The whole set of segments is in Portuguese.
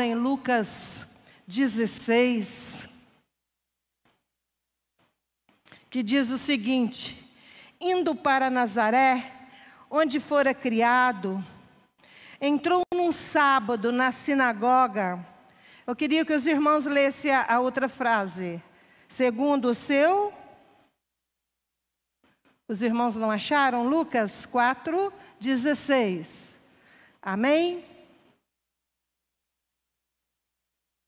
em Lucas 16, que diz o seguinte: indo para Nazaré, onde fora criado, entrou num sábado na sinagoga. Eu queria que os irmãos lessem a outra frase. Segundo o seu... Os irmãos não acharam? Lucas 4:16. Amém?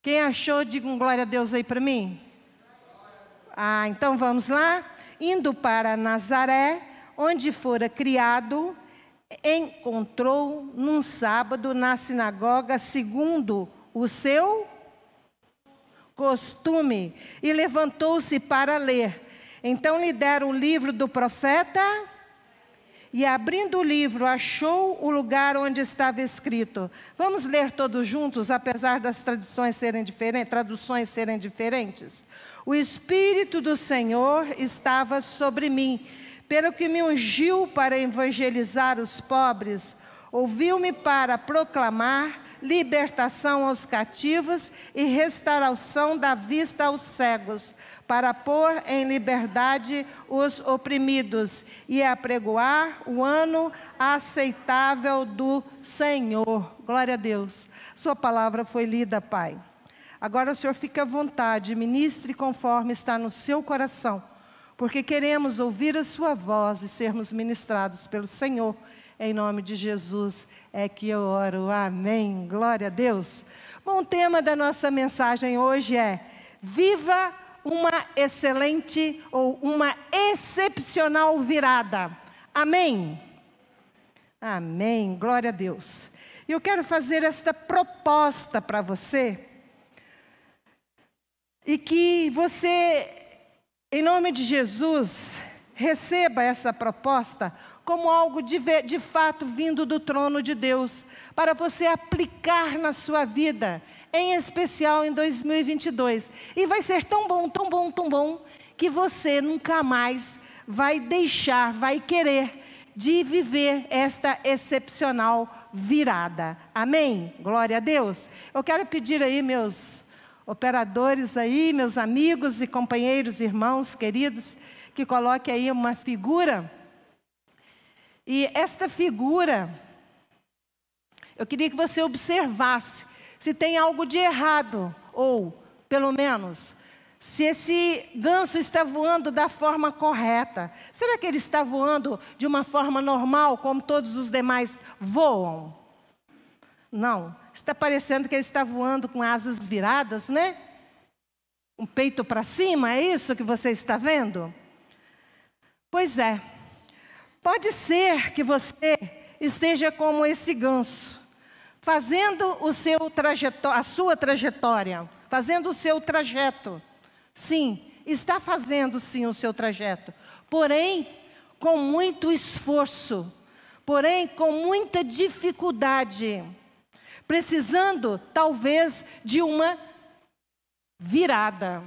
Quem achou, digam glória a Deus aí para mim. Então vamos lá. Indo para Nazaré, onde fora criado, encontrou num sábado na sinagoga, segundo o seu costume, e levantou-se para ler. Então lhe deram o livro do profeta, e abrindo o livro, achou o lugar onde estava escrito. Vamos ler todos juntos, apesar das traduções serem diferentes. O Espírito do Senhor estava sobre mim, pelo que me ungiu para evangelizar os pobres, ouviu-me para proclamar libertação aos cativos e restauração da vista aos cegos, para pôr em liberdade os oprimidos e apregoar o ano aceitável do Senhor. Glória a Deus. Sua palavra foi lida, Pai. Agora o Senhor fica à vontade, ministre conforme está no seu coração, porque queremos ouvir a sua voz e sermos ministrados pelo Senhor. Em nome de Jesus é que eu oro. Amém. Glória a Deus. Bom, o tema da nossa mensagem hoje é: viva uma excelente ou uma excepcional virada. Amém? Amém. Glória a Deus. E eu quero fazer esta proposta para você, e que você, em nome de Jesus, receba essa proposta como algo de fato vindo do trono de Deus, para você aplicar na sua vida, em especial em 2022. E vai ser tão bom, tão bom, tão bom, que você nunca mais vai deixar, vai querer de viver esta excepcional virada. Amém? Glória a Deus. Eu quero pedir aí meus operadores aí, meus amigos e companheiros, irmãos queridos, que coloquem aí uma figura. E esta figura, eu queria que você observasse se tem algo de errado, ou, pelo menos, se esse ganso está voando da forma correta. Será que ele está voando de uma forma normal, como todos os demais voam? Não, está parecendo que ele está voando com asas viradas, né? Um peito para cima, é isso que você está vendo? Pois é. Pode ser que você esteja como esse ganso, fazendo a sua trajetória, fazendo o seu trajeto. Sim, está fazendo sim o seu trajeto, porém com muito esforço, porém com muita dificuldade, precisando talvez de uma virada.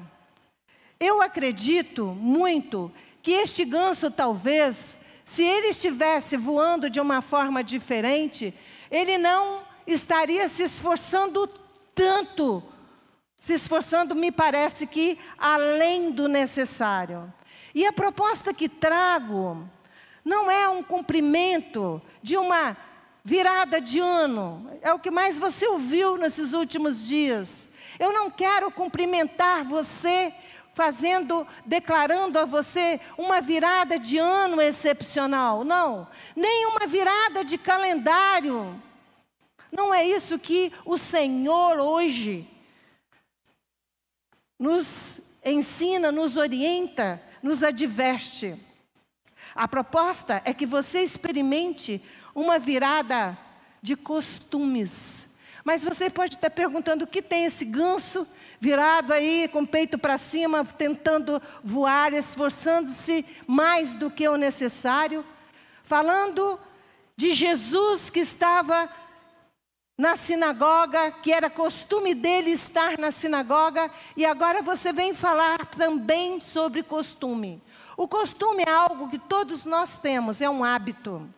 Eu acredito muito que este ganso talvez, se ele estivesse voando de uma forma diferente, ele não estaria se esforçando tanto. Se esforçando, me parece que além do necessário. E a proposta que trago não é um cumprimento de uma virada de ano. É o que mais você ouviu nesses últimos dias. Eu não quero cumprimentar você declarando a você uma virada de ano excepcional. Não, nem uma virada de calendário. Não é isso que o Senhor hoje nos ensina, nos orienta, nos adverte. A proposta é que você experimente uma virada de costumes. Mas você pode estar perguntando: o que tem esse ganso virado aí, com o peito para cima, tentando voar, esforçando-se mais do que o necessário? Falando de Jesus que estava na sinagoga, que era costume dele estar na sinagoga, e agora você vem falar também sobre costume. O costume é algo que todos nós temos, é um hábito.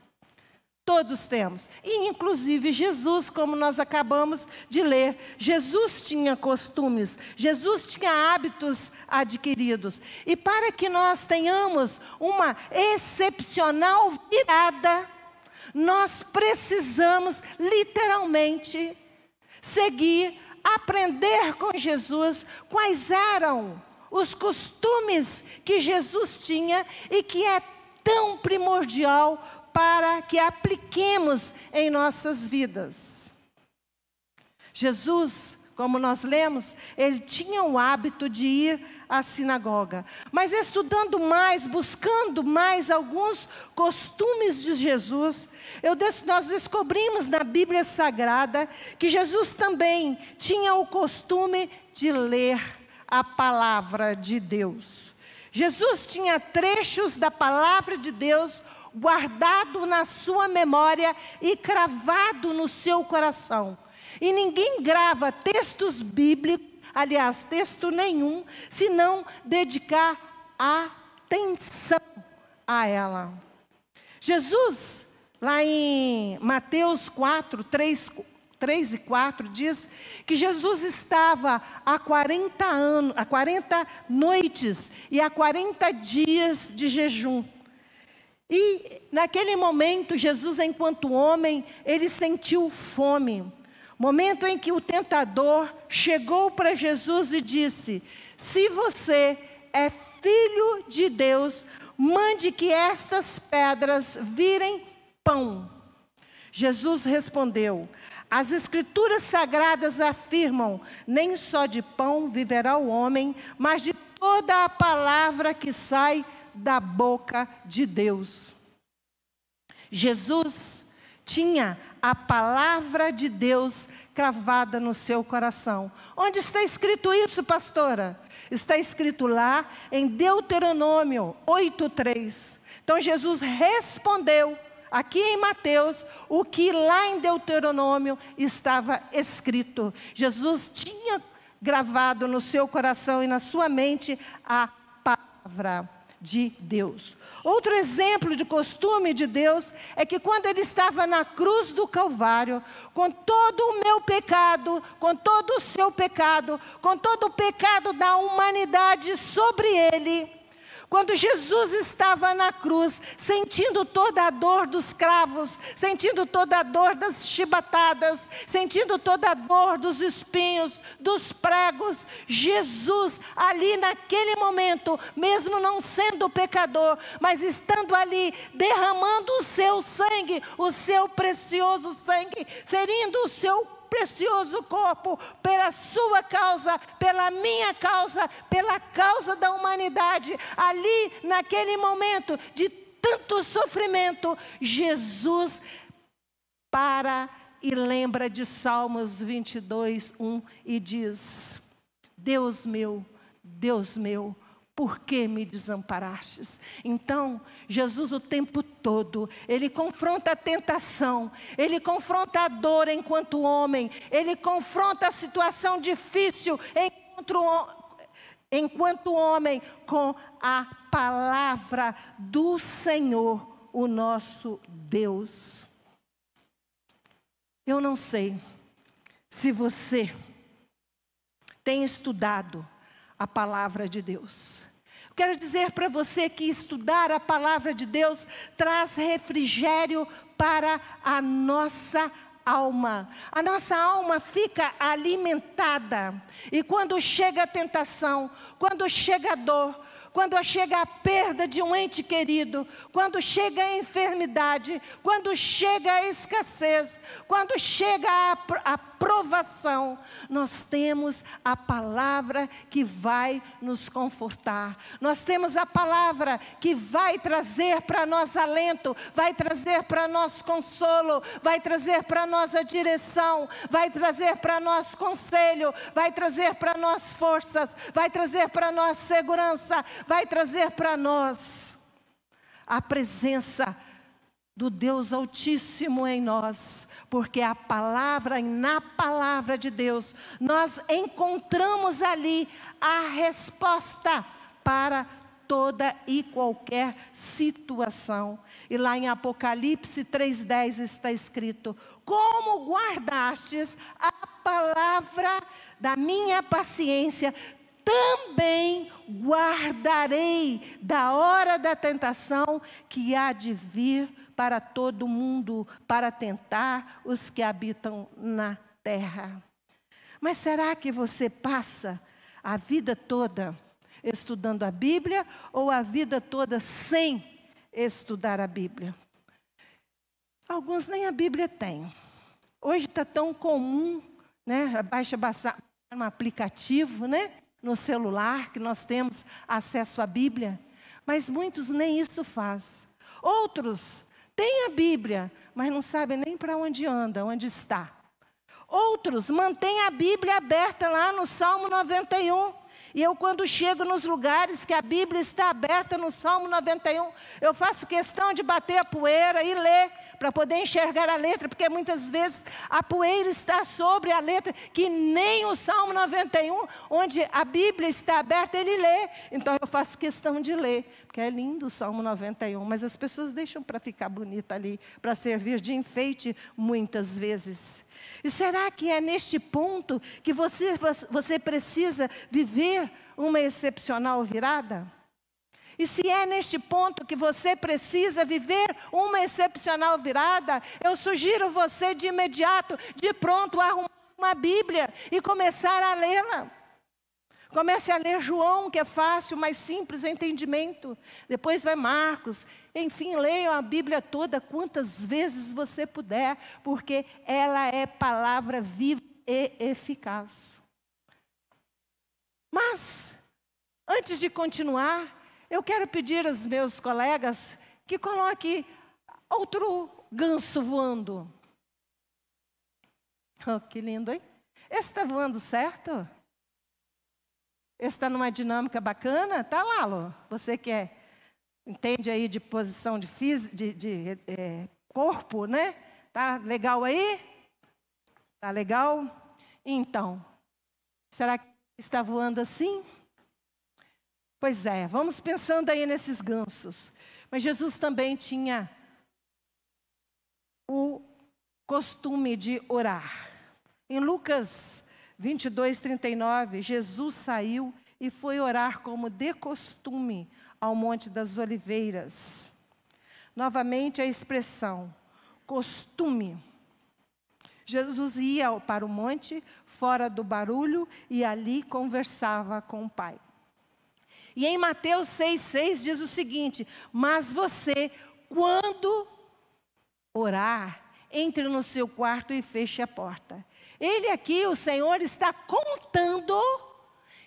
Todos temos, e inclusive Jesus, como nós acabamos de ler. Jesus tinha costumes, Jesus tinha hábitos adquiridos. E para que nós tenhamos uma excepcional virada, nós precisamos literalmente seguir, aprender com Jesus quais eram os costumes que Jesus tinha e que é tão primordial para que apliquemos em nossas vidas. Jesus, como nós lemos, ele tinha o hábito de ir à sinagoga. Mas estudando mais, buscando mais alguns costumes de Jesus, nós descobrimos na Bíblia Sagrada que Jesus também tinha o costume de ler a palavra de Deus. Jesus tinha trechos da palavra de Deus guardado na sua memória e cravado no seu coração. E ninguém grava textos bíblicos, aliás, texto nenhum, se não dedicar atenção a ela. Jesus, lá em Mateus 4, 3 e 4, diz que Jesus estava há 40 noites e há 40 dias de jejum. E naquele momento, Jesus, enquanto homem, ele sentiu fome. Momento em que o tentador chegou para Jesus e disse: se você é filho de Deus, mande que estas pedras virem pão. Jesus respondeu: as Escrituras Sagradas afirmam, nem só de pão viverá o homem, mas de toda a palavra que sai da boca de Deus. Jesus tinha a palavra de Deus cravada no seu coração. Onde está escrito isso, pastora? Está escrito lá em Deuteronômio 8:3. Então Jesus respondeu aqui em Mateus o que lá em Deuteronômio estava escrito. Jesus tinha gravado no seu coração e na sua mente a palavra de Deus. Outro exemplo de costume de Deus é que quando ele estava na cruz do Calvário, com todo o meu pecado, com todo o seu pecado, com todo o pecado da humanidade sobre ele, quando Jesus estava na cruz, sentindo toda a dor dos cravos, sentindo toda a dor das chibatadas, sentindo toda a dor dos espinhos, dos pregos, Jesus ali naquele momento, mesmo não sendo pecador, mas estando ali derramando o seu sangue, o seu precioso sangue, ferindo o seu precioso corpo, pela sua causa, pela minha causa, pela causa da humanidade, ali naquele momento de tanto sofrimento, Jesus para e lembra de Salmos 22:1 e diz: Deus meu, por que me desamparastes? Então, Jesus o tempo todo, ele confronta a tentação, ele confronta a dor enquanto homem, ele confronta a situação difícil enquanto homem com a palavra do Senhor, o nosso Deus. Eu não sei se você tem estudado a palavra de Deus. Quero dizer para você que estudar a palavra de Deus traz refrigério para a nossa alma. A nossa alma fica alimentada. E quando chega a tentação, quando chega a dor, quando chega a perda de um ente querido, quando chega a enfermidade, quando chega a escassez, quando chega a provação, nós temos a palavra que vai nos confortar. Nós temos a palavra que vai trazer para nós alento, vai trazer para nós consolo, vai trazer para nós a direção, vai trazer para nós conselho, vai trazer para nós forças, vai trazer para nós segurança, vai trazer para nós a presença do Deus Altíssimo em nós, porque a palavra, na palavra de Deus, nós encontramos ali a resposta para toda e qualquer situação. E lá em Apocalipse 3:10 está escrito: como guardastes a palavra da minha paciência, também guardarei da hora da tentação que há de vir para todo mundo, para tentar os que habitam na terra. Mas será que você passa a vida toda estudando a Bíblia ou a vida toda sem estudar a Bíblia? Alguns nem a Bíblia têm. Hoje está tão comum, né? Baixa um aplicativo, né? No celular, que nós temos acesso à Bíblia. Mas muitos nem isso faz. Outros têm a Bíblia, mas não sabem nem para onde anda, onde está. Outros mantêm a Bíblia aberta lá no Salmo 91. E eu, quando chego nos lugares que a Bíblia está aberta no Salmo 91, eu faço questão de bater a poeira e ler, para poder enxergar a letra, porque muitas vezes a poeira está sobre a letra, que nem o Salmo 91, onde a Bíblia está aberta, ele lê. Então eu faço questão de ler, porque é lindo o Salmo 91, mas as pessoas deixam para ficar bonita ali, para servir de enfeite muitas vezes. E será que é neste ponto que você precisa viver uma excepcional virada? E se é neste ponto que você precisa viver uma excepcional virada, eu sugiro você de imediato, de pronto, arrumar uma Bíblia e começar a lê-la. Comece a ler João, que é fácil, mais simples entendimento. Depois vai Marcos. Enfim, leia a Bíblia toda quantas vezes você puder, porque ela é palavra viva e eficaz. Mas, antes de continuar, eu quero pedir aos meus colegas que coloquem outro ganso voando. Oh, que lindo, hein? Esse está voando certo? Esse está numa dinâmica bacana? Tá, Lalo? Você que entende aí de posição de corpo, né? Tá legal aí? Tá legal? Então, será que está voando assim? Pois é, vamos pensando aí nesses gansos. Mas Jesus também tinha o costume de orar. Em Lucas 22:39, Jesus saiu e foi orar como de costume ao Monte das Oliveiras. Novamente a expressão, costume. Jesus ia para o monte, fora do barulho, e ali conversava com o Pai. E em Mateus 6:6 diz o seguinte: mas você, quando orar, entre no seu quarto e feche a porta. Ele aqui, o Senhor, está contando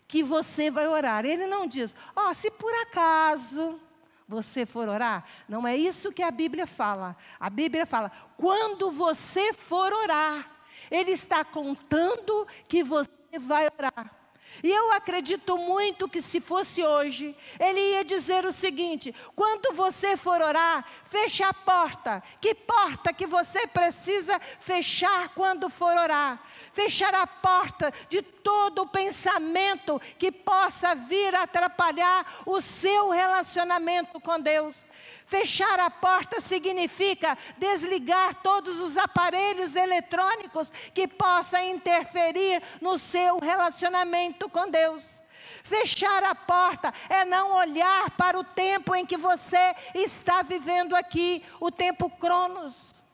que você vai orar. Ele não diz, se por acaso você for orar. Não é isso que a Bíblia fala. A Bíblia fala, quando você for orar. Ele está contando que você vai orar. E eu acredito muito que se fosse hoje, ele ia dizer o seguinte: quando você for orar, feche a porta. Que porta que você precisa fechar quando for orar? Fechar a porta de todo o pensamento que possa vir a atrapalhar o seu relacionamento com Deus. Fechar a porta significa desligar todos os aparelhos eletrônicos que possam interferir no seu relacionamento com Deus. Fechar a porta é não olhar para o tempo em que você está vivendo aqui, o tempo Cronos.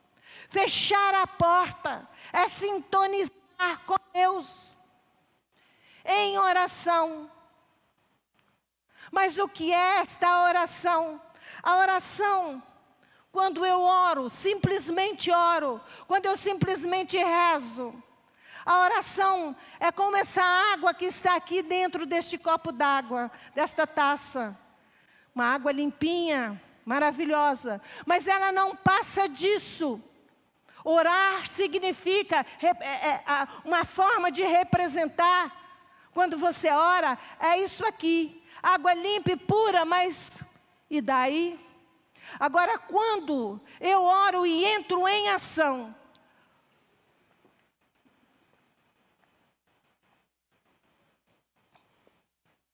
Fechar a porta é sintonizar com Deus em oração. Mas o que é esta oração? A oração, quando eu oro, simplesmente oro, quando eu simplesmente rezo. A oração é como essa água que está aqui dentro deste copo d'água, desta taça. Uma água limpinha, maravilhosa, mas ela não passa disso. Orar significa uma forma de representar. Quando você ora, é isso aqui, água limpa e pura, mas... e daí? Agora, quando eu oro e entro em ação,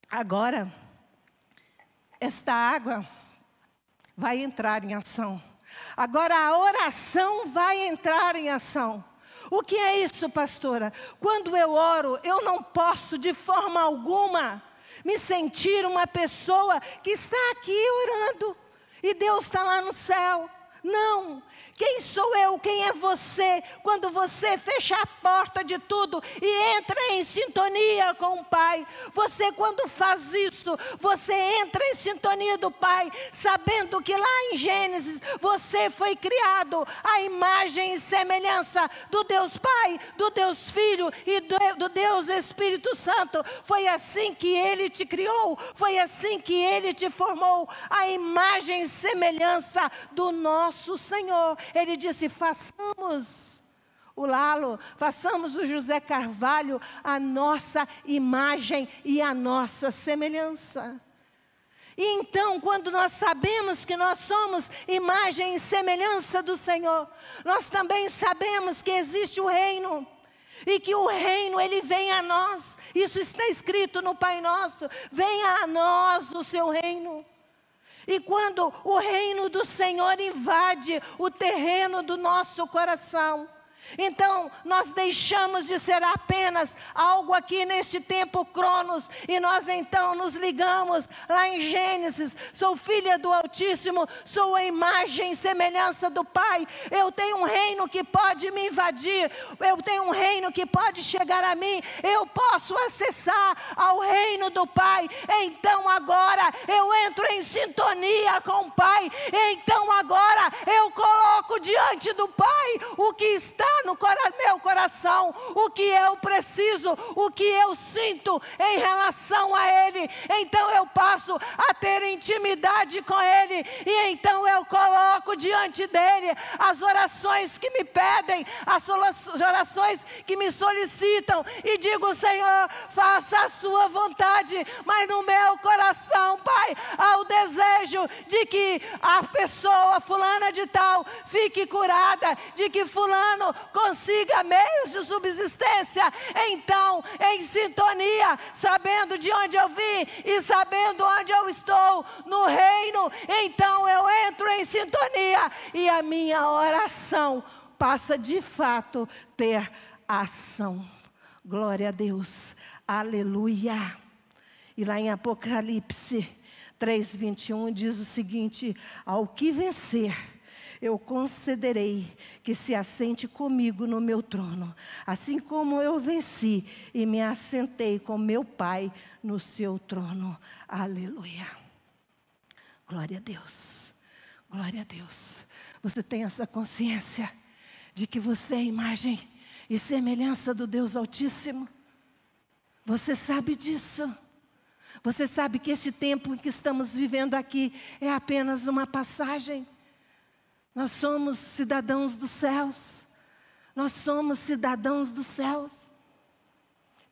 agora, esta água vai entrar em ação. Agora a oração vai entrar em ação. O que é isso, pastora? Quando eu oro, eu não posso de forma alguma me sentir uma pessoa que está aqui orando e Deus está lá no céu. Não. Quem sou eu? Quem é você? Quando você fecha a porta de tudo e entra em sintonia com o Pai. Você, quando faz isso, você entra em sintonia do Pai, sabendo que lá em Gênesis você foi criado à imagem e semelhança do Deus Pai, do Deus Filho e do Deus Espírito Santo. Foi assim que Ele te criou, foi assim que Ele te formou, à imagem e semelhança do nosso Senhor. Ele disse, façamos o Lalo, façamos o José Carvalho a nossa imagem e a nossa semelhança. E então, quando nós sabemos que nós somos imagem e semelhança do Senhor, nós também sabemos que existe o reino. E que o reino, ele vem a nós. Isso está escrito no Pai Nosso. Venha a nós o seu reino. E quando o reino do Senhor invade o terreno do nosso coração, então nós deixamos de ser apenas algo aqui neste tempo Cronos, e nós então nos ligamos lá em Gênesis, sou filha do Altíssimo, sou a imagem e semelhança do Pai, eu tenho um reino que pode me invadir, eu tenho um reino que pode chegar a mim, eu posso acessar ao reino do Pai. Então agora eu entro em sintonia com o Pai, então agora eu coloco diante do Pai o que está no meu coração, o que eu preciso, o que eu sinto em relação a Ele. Então eu passo a ter intimidade com Ele, e então eu coloco diante dEle as orações que me pedem, as orações que me solicitam, e digo, Senhor, faça a sua vontade, mas no meu coração, Pai, há o desejo de que a pessoa fulana de tal fique curada, de que fulano consiga meios de subsistência. Então, em sintonia, sabendo de onde eu vim e sabendo onde eu estou no reino, então eu entro em sintonia e a minha oração passa de fato ter ação. Glória a Deus, aleluia. E lá em Apocalipse 3:21 diz o seguinte: ao que vencer, eu concederei que se assente comigo no meu trono, assim como eu venci e me assentei com meu Pai no seu trono. Aleluia. Glória a Deus. Glória a Deus. Você tem essa consciência de que você é imagem e semelhança do Deus Altíssimo? Você sabe disso? Você sabe que esse tempo em que estamos vivendo aqui é apenas uma passagem? Nós somos cidadãos dos céus. Nós somos cidadãos dos céus.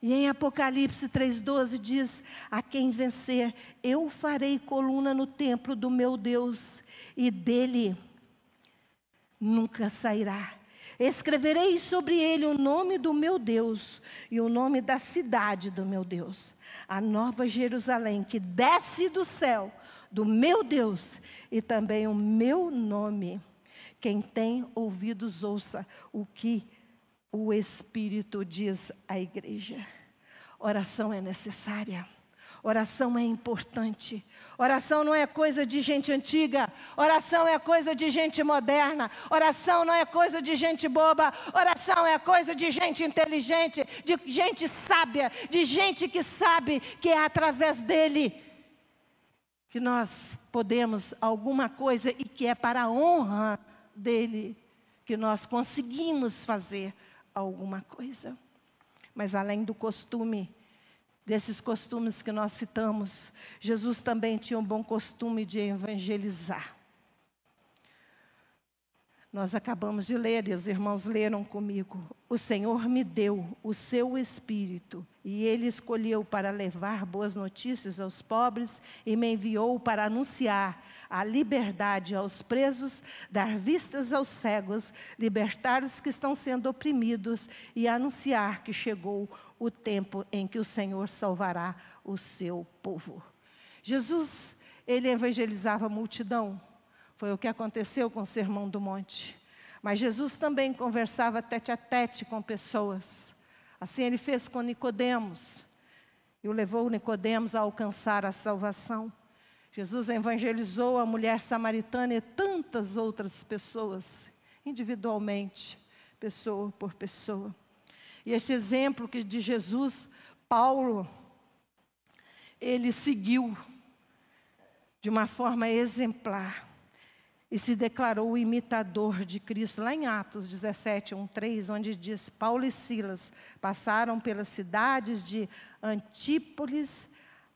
E em Apocalipse 3:12 diz: a quem vencer, eu farei coluna no templo do meu Deus, e dele nunca sairá. Escreverei sobre ele o nome do meu Deus e o nome da cidade do meu Deus, a nova Jerusalém que desce do céu, do meu Deus, e também o meu nome. Quem tem ouvidos, ouça o que o Espírito diz à igreja. Oração é necessária. Oração é importante. Oração não é coisa de gente antiga. Oração é coisa de gente moderna. Oração não é coisa de gente boba. Oração é coisa de gente inteligente, de gente sábia, de gente que sabe que é através dele que nós podemos alguma coisa, e que é para a honra dele que nós conseguimos fazer alguma coisa. Mas além do costume, desses costumes que nós citamos, Jesus também tinha um bom costume de evangelizar. Nós acabamos de ler, e os irmãos leram comigo: o Senhor me deu o seu Espírito, e Ele escolheu para levar boas notícias aos pobres, e me enviou para anunciar a liberdade aos presos, dar vistas aos cegos, libertar os que estão sendo oprimidos, e anunciar que chegou o tempo em que o Senhor salvará o seu povo. Jesus, ele evangelizava a multidão. Foi o que aconteceu com o Sermão do Monte. Mas Jesus também conversava tete a tete com pessoas. Assim ele fez com Nicodemos. E o levou Nicodemos a alcançar a salvação. Jesus evangelizou a mulher samaritana e tantas outras pessoas, individualmente, pessoa por pessoa. E este exemplo de Jesus, Paulo, ele seguiu de uma forma exemplar e se declarou o imitador de Cristo. Lá em Atos 17, 1:3, onde diz: Paulo e Silas passaram pelas cidades de Antípolis,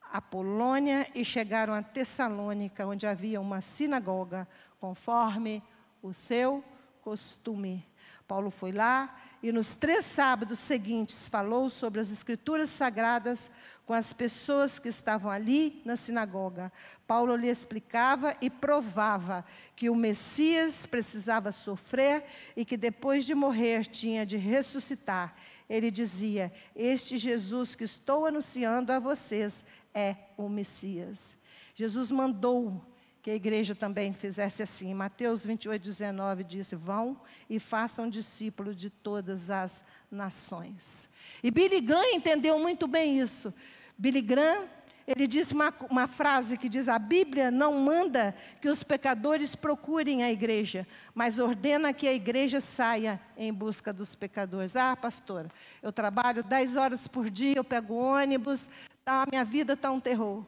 Apolônia e chegaram a Tessalônica, onde havia uma sinagoga, conforme o seu costume. Paulo foi lá e nos 3 sábados seguintes falou sobre as Escrituras Sagradas com as pessoas que estavam ali na sinagoga. Paulo lhe explicava e provava que o Messias precisava sofrer e que depois de morrer tinha de ressuscitar. Ele dizia: este Jesus que estou anunciando a vocês é o Messias. Jesus mandou que a igreja também fizesse assim. Mateus 28:19 disse: vão e façam discípulos de todas as nações. E Billy Graham entendeu muito bem isso. Billy Graham, ele disse uma frase que diz: a Bíblia não manda que os pecadores procurem a igreja, mas ordena que a igreja saia em busca dos pecadores. Ah, pastora, eu trabalho 10 horas por dia, eu pego ônibus, a minha vida está um terror.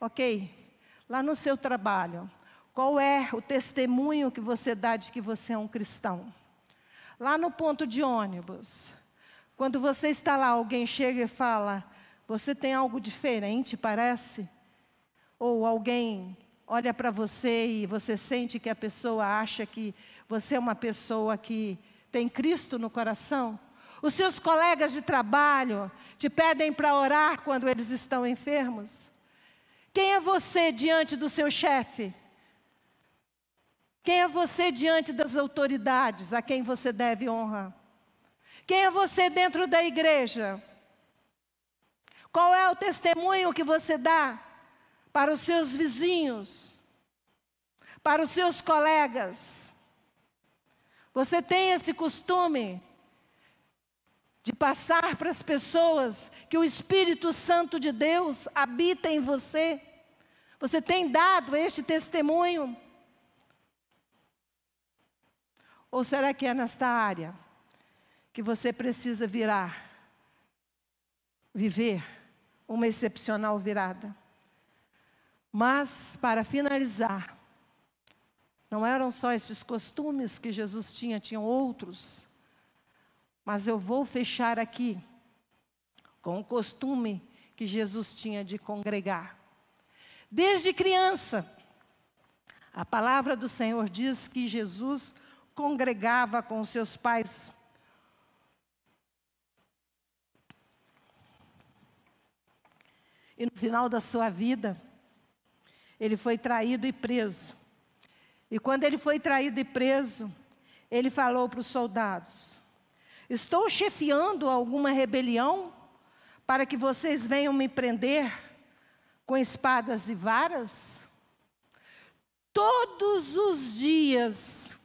Ok. Lá no seu trabalho, qual é o testemunho que você dá de que você é um cristão? Lá no ponto de ônibus, quando você está lá, alguém chega e fala: você tem algo diferente, parece? Ou alguém olha para você e você sente que a pessoa acha que você é uma pessoa que tem Cristo no coração? Os seus colegas de trabalho te pedem para orar quando eles estão enfermos? Quem é você diante do seu chefe? Quem é você diante das autoridades a quem você deve honra? Quem é você dentro da igreja? Qual é o testemunho que você dá para os seus vizinhos? Para os seus colegas? Você tem esse costume de passar para as pessoas que o Espírito Santo de Deus habita em você? Você tem dado este testemunho? Ou será que é nesta área que você precisa viver uma excepcional virada? Mas, para finalizar, não eram só esses costumes que Jesus tinha, tinham outros. Mas eu vou fechar aqui com o costume que Jesus tinha de congregar. Desde criança, a palavra do Senhor diz que Jesus congregava com os seus pais. E no final da sua vida, ele foi traído e preso. E quando ele foi traído e preso, ele falou para os soldados: estou chefiando alguma rebelião para que vocês venham me prender com espadas e varas? Todos os dias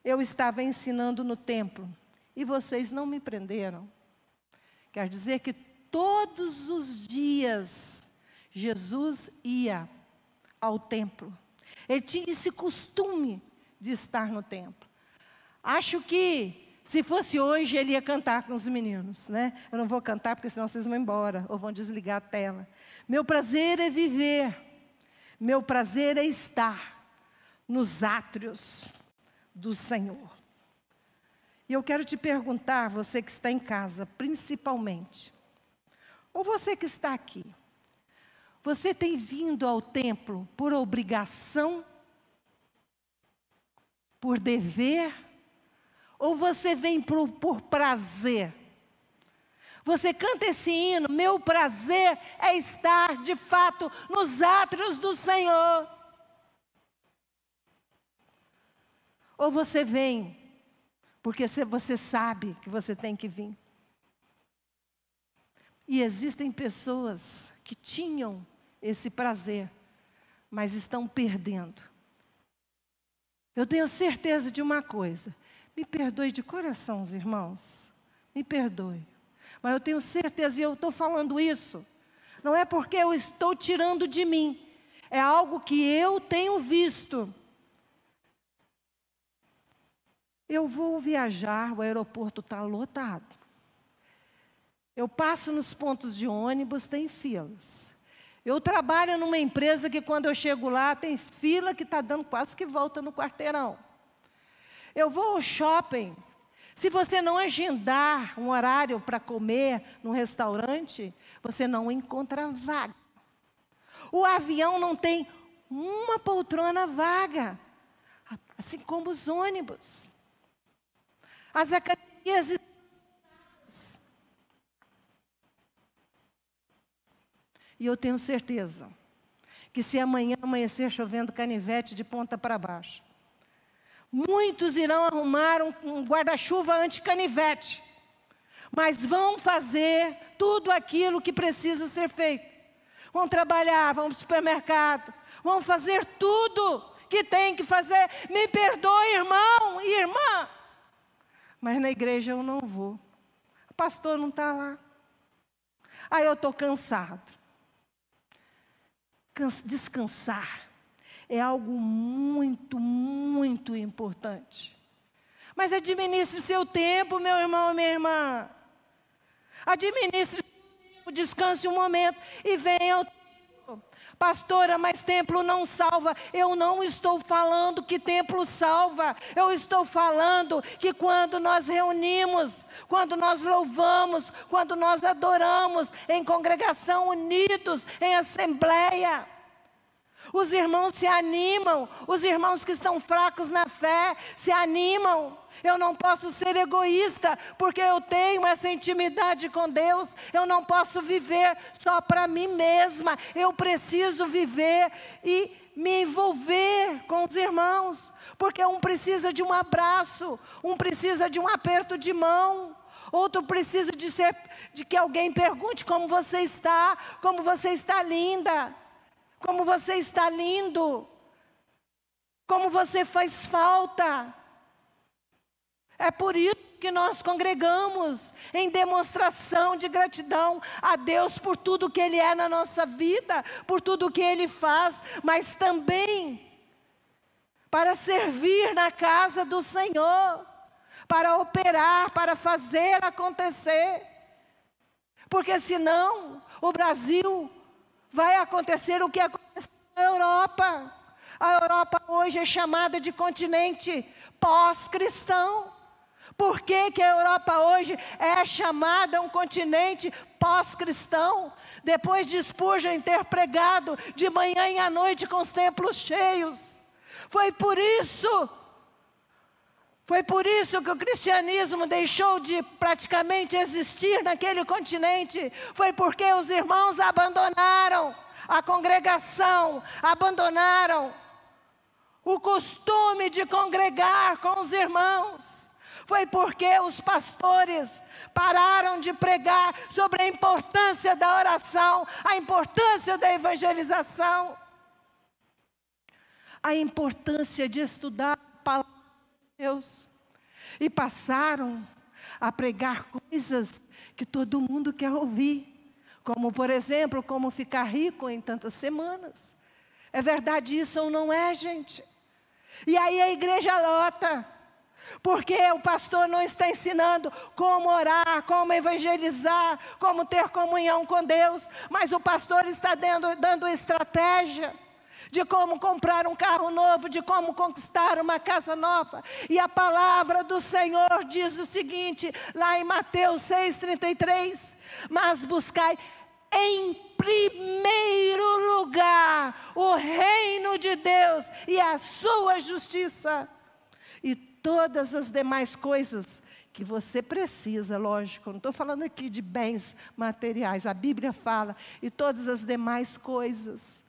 eu estava ensinando no templo e vocês não me prenderam. Quer dizer que todos os dias Jesus ia ao templo. Ele tinha esse costume de estar no templo. Acho que se fosse hoje, ele ia cantar com os meninos, né? Eu não vou cantar porque senão vocês vão embora ou vão desligar a tela. Meu prazer é viver, meu prazer é estar nos átrios do Senhor. E eu quero te perguntar, você que está em casa, principalmente, ou você que está aqui, você tem vindo ao templo por obrigação, por dever, ou você vem por prazer? Você canta esse hino: meu prazer é estar de fato nos átrios do Senhor. Ou você vem porque você sabe que você tem que vir? E existem pessoas que tinham esse prazer, mas estão perdendo. Eu tenho certeza de uma coisa. Me perdoe de coração, os irmãos. Me perdoe. Mas eu tenho certeza, e eu estou falando isso, não é porque eu estou tirando de mim. É algo que eu tenho visto. Eu vou viajar, o aeroporto está lotado. Eu passo nos pontos de ônibus, tem filas. Eu trabalho numa empresa que quando eu chego lá, tem fila que está dando quase que volta no quarteirão. Eu vou ao shopping. Se você não agendar um horário para comer num restaurante, você não encontra vaga. O avião não tem uma poltrona vaga, assim como os ônibus. As academias estão. E eu tenho certeza que se amanhã amanhecer chovendo canivete de ponta para baixo, muitos irão arrumar um guarda-chuva anti-canivete, mas vão fazer tudo aquilo que precisa ser feito. Vão trabalhar, vão para o supermercado, vão fazer tudo que tem que fazer. Me perdoe, irmão e irmã, mas na igreja eu não vou. O pastor não está lá. Aí eu estou cansado. Descansar é algo muito, muito importante. Mas administre seu tempo, meu irmão, minha irmã. Administre seu tempo, descanse um momento e venha ao templo. Pastora, mas templo não salva. Eu não estou falando que templo salva. Eu estou falando que quando nós reunimos, quando nós louvamos, quando nós adoramos em congregação unidos, em assembleia, os irmãos se animam, os irmãos que estão fracos na fé se animam. Eu não posso ser egoísta, porque eu tenho essa intimidade com Deus. Eu não posso viver só para mim mesma. Eu preciso viver e me envolver com os irmãos, porque um precisa de um abraço, um precisa de um aperto de mão, outro precisa de que alguém pergunte como você está linda, como você está lindo, como você faz falta. É por isso que nós congregamos em demonstração de gratidão a Deus por tudo que Ele é na nossa vida, por tudo que Ele faz, mas também para servir na casa do Senhor, para operar, para fazer acontecer. Porque senão o Brasil vai acontecer o que aconteceu na Europa. A Europa hoje é chamada de continente pós-cristão. Por que que a Europa hoje é chamada um continente pós-cristão? Depois de Spurgeon ter pregado de manhã e à noite com os templos cheios. Foi por isso que o cristianismo deixou de praticamente existir naquele continente. Foi porque os irmãos abandonaram a congregação, abandonaram o costume de congregar com os irmãos. Foi porque os pastores pararam de pregar sobre a importância da oração, a importância da evangelização, a importância de estudar a palavra de Deus. E passaram a pregar coisas que todo mundo quer ouvir. Como, por exemplo, como ficar rico em tantas semanas. É verdade isso ou não é, gente? E aí a igreja lota. Porque o pastor não está ensinando como orar, como evangelizar, como ter comunhão com Deus. Mas o pastor está dando estratégia de como comprar um carro novo, de como conquistar uma casa nova. E a palavra do Senhor diz o seguinte, lá em Mateus 6,33. Mas buscai em primeiro lugar o reino de Deus e a sua justiça. E todas as demais coisas que você precisa, lógico, não estou falando aqui de bens materiais, a Bíblia fala, e todas as demais coisas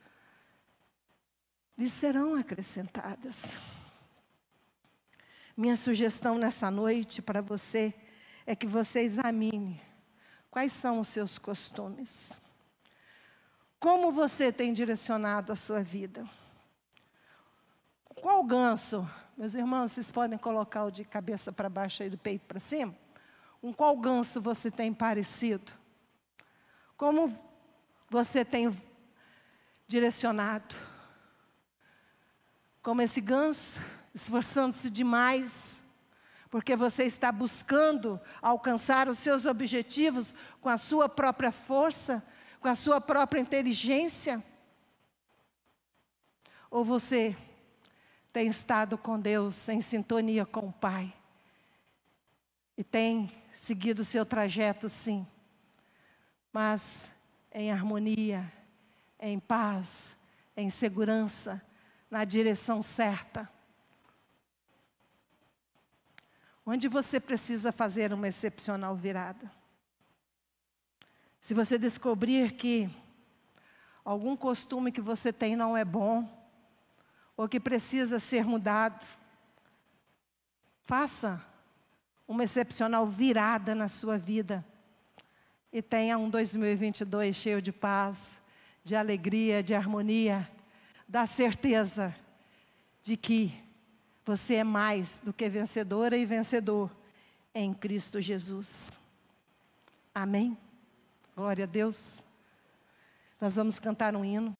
lhe serão acrescentadas. Minha sugestão nessa noite para você é que você examine quais são os seus costumes. Como você tem direcionado a sua vida? Qual ganso? Meus irmãos, vocês podem colocar o de cabeça para baixo e do peito para cima? Com qual ganso você tem parecido? Como você tem direcionado? Como esse ganso, esforçando-se demais, porque você está buscando alcançar os seus objetivos com a sua própria força, com a sua própria inteligência? Ou você tem estado com Deus, em sintonia com o Pai, e tem seguido o seu trajeto, sim, mas em harmonia, em paz, em segurança, na direção certa? Onde você precisa fazer uma excepcional virada? Se você descobrir que algum costume que você tem não é bom, ou que precisa ser mudado, faça uma excepcional virada na sua vida e tenha um 2022 cheio de paz, de alegria, de harmonia, da certeza de que você é mais do que vencedora e vencedor em Cristo Jesus. Amém? Glória a Deus. Nós vamos cantar um hino.